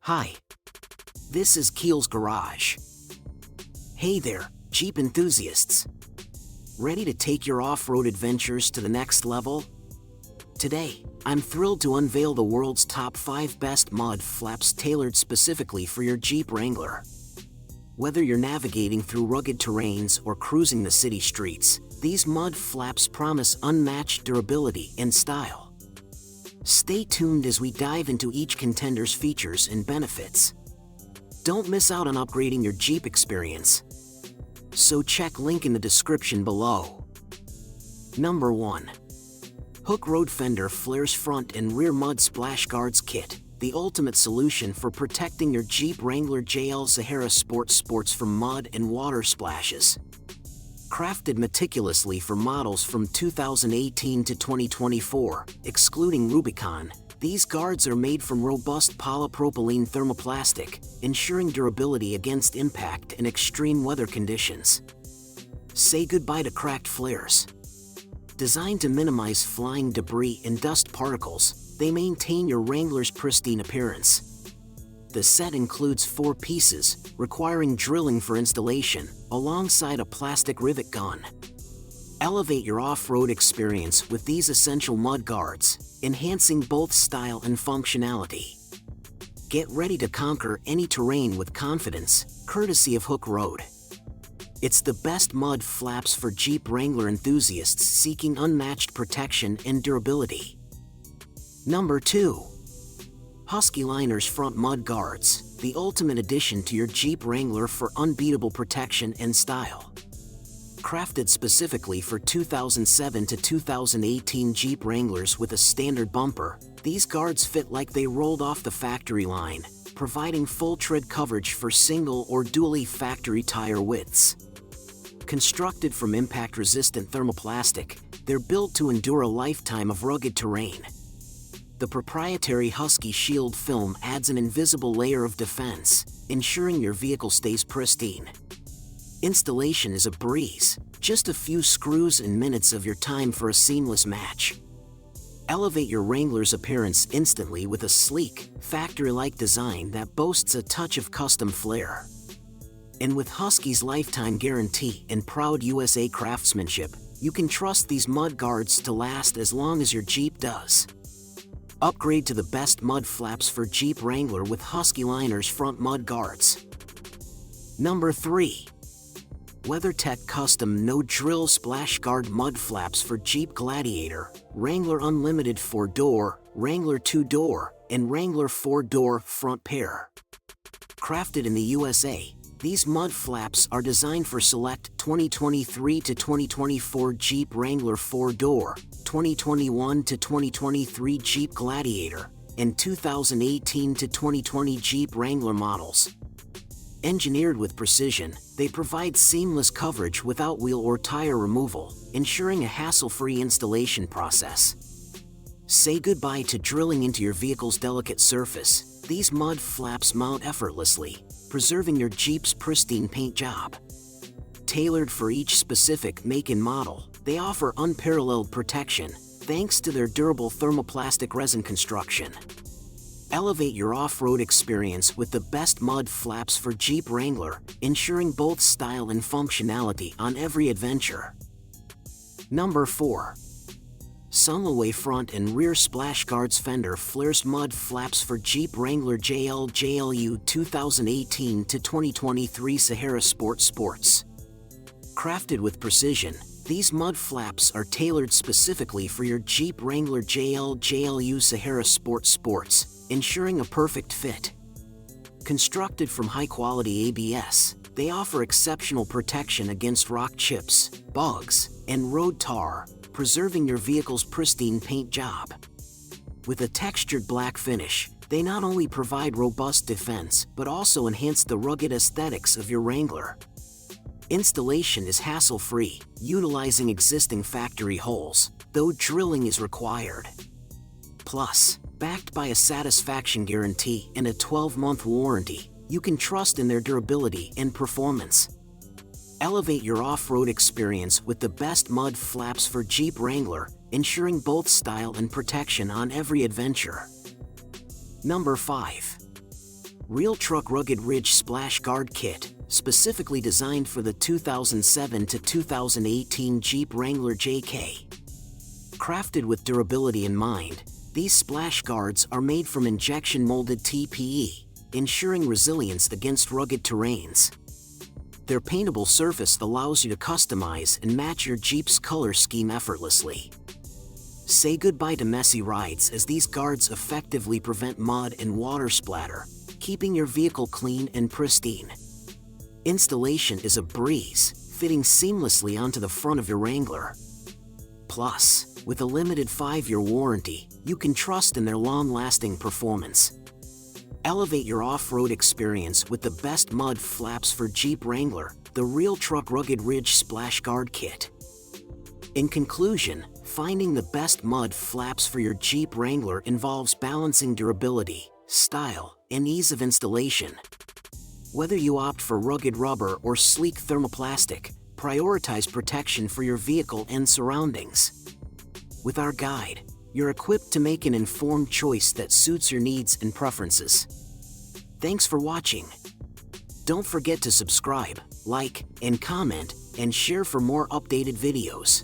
Hi, this is Keel's Garage. Hey there, Jeep enthusiasts. Ready to take your off-road adventures to the next level? Today, I'm thrilled to unveil the world's top 5 best mud flaps tailored specifically for your Jeep Wrangler. Whether you're navigating through rugged terrains or cruising the city streets, these mud flaps promise unmatched durability and style. Stay tuned as we dive into each contender's features and benefits. Don't miss out on upgrading your Jeep experience. So check link in the description below. Number 1. Hook Road Fender Flares Front and Rear Mud Splash Guards Kit, the ultimate solution for protecting your Jeep Wrangler JL Sahara Sports from mud and water splashes. Crafted meticulously for models from 2018 to 2024, excluding Rubicon, these guards are made from robust polypropylene thermoplastic, ensuring durability against impact in extreme weather conditions. Say goodbye to cracked flares. Designed to minimize flying debris and dust particles, they maintain your Wrangler's pristine appearance. The set includes 4 pieces, requiring drilling for installation, alongside a plastic rivet gun. Elevate your off-road experience with these essential mud guards, enhancing both style and functionality. Get ready to conquer any terrain with confidence, courtesy of Hook Road. It's the best mud flaps for Jeep Wrangler enthusiasts seeking unmatched protection and durability. Number 2. Husky Liners Front Mud Guards, the ultimate addition to your Jeep Wrangler for unbeatable protection and style. Crafted specifically for 2007 to 2018 Jeep Wranglers with a standard bumper, these guards fit like they rolled off the factory line, providing full tread coverage for single or dual factory tire widths. Constructed from impact-resistant thermoplastic, they're built to endure a lifetime of rugged terrain. The proprietary Husky Shield film adds an invisible layer of defense, ensuring your vehicle stays pristine. Installation is a breeze, just a few screws and minutes of your time for a seamless match. Elevate your Wrangler's appearance instantly with a sleek, factory-like design that boasts a touch of custom flair. And with Husky's lifetime guarantee and proud USA craftsmanship, you can trust these mud guards to last as long as your Jeep does. Upgrade to the best mud flaps for Jeep Wrangler with Husky Liners Front Mud Guards. Number 3. WeatherTech Custom No-Drill Splash Guard Mud Flaps for Jeep Gladiator, Wrangler Unlimited 4-door, Wrangler 2-door, and Wrangler 4-door front pair. Crafted in the USA, these mud flaps are designed for select 2023 to 2024 Jeep Wrangler 4-door, 2021 to 2023 Jeep Gladiator, and 2018 to 2020 Jeep Wrangler models. Engineered with precision, they provide seamless coverage without wheel or tire removal, ensuring a hassle-free installation process. Say goodbye to drilling into your vehicle's delicate surface. These mud flaps mount effortlessly, preserving your Jeep's pristine paint job. Tailored for each specific make and model, they offer unparalleled protection, thanks to their durable thermoplastic resin construction. Elevate your off-road experience with the best mud flaps for Jeep Wrangler, ensuring both style and functionality on every adventure. Number 4. Sunway Front and Rear Splash Guards Fender Flares Mud Flaps for Jeep Wrangler JLU 2018 to 2023 Sahara Sports. Crafted with precision, these mud flaps are tailored specifically for your Jeep Wrangler JLU Sahara Sports, ensuring a perfect fit. Constructed from high-quality ABS, they offer exceptional protection against rock chips, bugs, and road tar, preserving your vehicle's pristine paint job. With a textured black finish, they not only provide robust defense but also enhance the rugged aesthetics of your Wrangler. Installation is hassle-free, utilizing existing factory holes, though drilling is required. Plus, backed by a satisfaction guarantee and a 12-month warranty, you can trust in their durability and performance. Elevate your off-road experience with the best mud flaps for Jeep Wrangler, ensuring both style and protection on every adventure. Number 5. Real Truck Rugged Ridge Splash Guard Kit, specifically designed for the 2007 to 2018 Jeep Wrangler JK. Crafted with durability in mind, these splash guards are made from injection-molded TPE, ensuring resilience against rugged terrains. Their paintable surface allows you to customize and match your Jeep's color scheme effortlessly. Say goodbye to messy rides as these guards effectively prevent mud and water splatter, keeping your vehicle clean and pristine. Installation is a breeze, fitting seamlessly onto the front of your Wrangler. Plus, with a limited 5-year warranty, you can trust in their long-lasting performance. Elevate your off-road experience with the best mud flaps for Jeep Wrangler, the Real Truck Rugged Ridge Splash Guard Kit. In conclusion, finding the best mud flaps for your Jeep Wrangler involves balancing durability, style, and ease of installation. Whether you opt for rugged rubber or sleek thermoplastic, prioritize protection for your vehicle and surroundings. With our guide, you're equipped to make an informed choice that suits your needs and preferences. Thanks for watching. Don't forget to subscribe, like, and comment, and share for more updated videos.